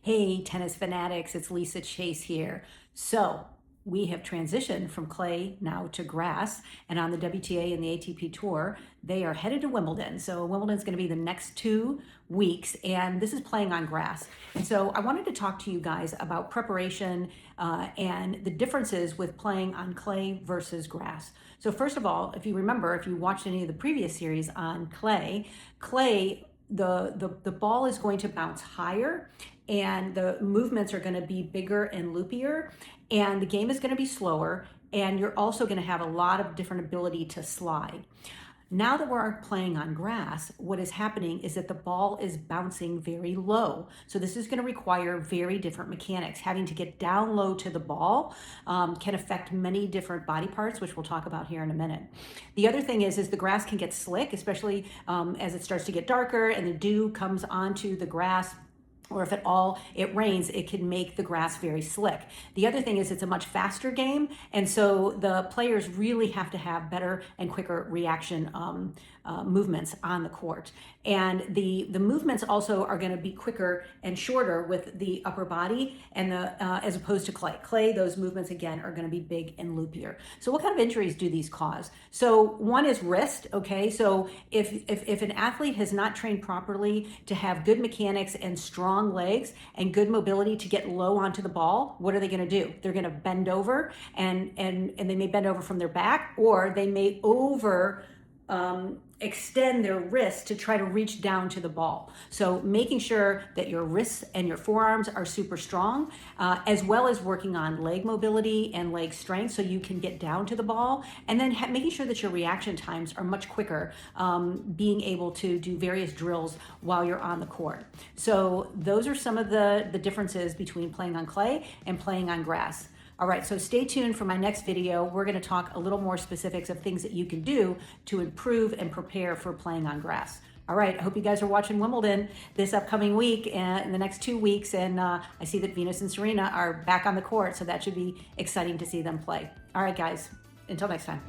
Hey, tennis fanatics, it's Lisa Chase here. So, we have transitioned from clay now to grass, and on the WTA and the ATP Tour, they are headed to Wimbledon. So, Wimbledon's going to be the next 2 weeks, and this is playing on grass. And so, I wanted to talk to you guys about preparation and the differences with playing on clay versus grass. So, first of all, if you remember, if you watched any of the previous series on clay, the ball is going to bounce higher and the movements are going to be bigger and loopier, and the game is going to be slower, and you're also going to have a lot of different ability to slide. Now that we're playing on grass, what is happening is that the ball is bouncing very low. So this is going to require very different mechanics. Having to get down low to the ball can affect many different body parts, which we'll talk about here in a minute. The other thing is the grass can get slick, especially as it starts to get darker and the dew comes onto the grass, or if at all it rains, it can make the grass very slick. The other thing is it's a much faster game, and so the players really have to have better and quicker reaction movements on the court. And the movements also are going to be quicker and shorter with the upper body, and as opposed to clay. Clay, those movements again are going to be big and loopier. So what kind of injuries do these cause? So one is wrist. Okay, so if an athlete has not trained properly to have good mechanics and strong legs and good mobility to get low onto the ball, what are they going to do? They're going to bend over, and they may bend over from their back, or they may extend their wrists to try to reach down to the ball. So making sure that your wrists and your forearms are super strong, as well as working on leg mobility and leg strength so you can get down to the ball, and then making sure that your reaction times are much quicker, being able to do various drills while you're on the court. So those are some of the differences between playing on clay and playing on grass. All right, so stay tuned for my next video. We're going to talk a little more specifics of things that you can do to improve and prepare for playing on grass. All right, I hope you guys are watching Wimbledon this upcoming week and in the next 2 weeks. And I see that Venus and Serena are back on the court, so that should be exciting to see them play. All right, guys, until next time.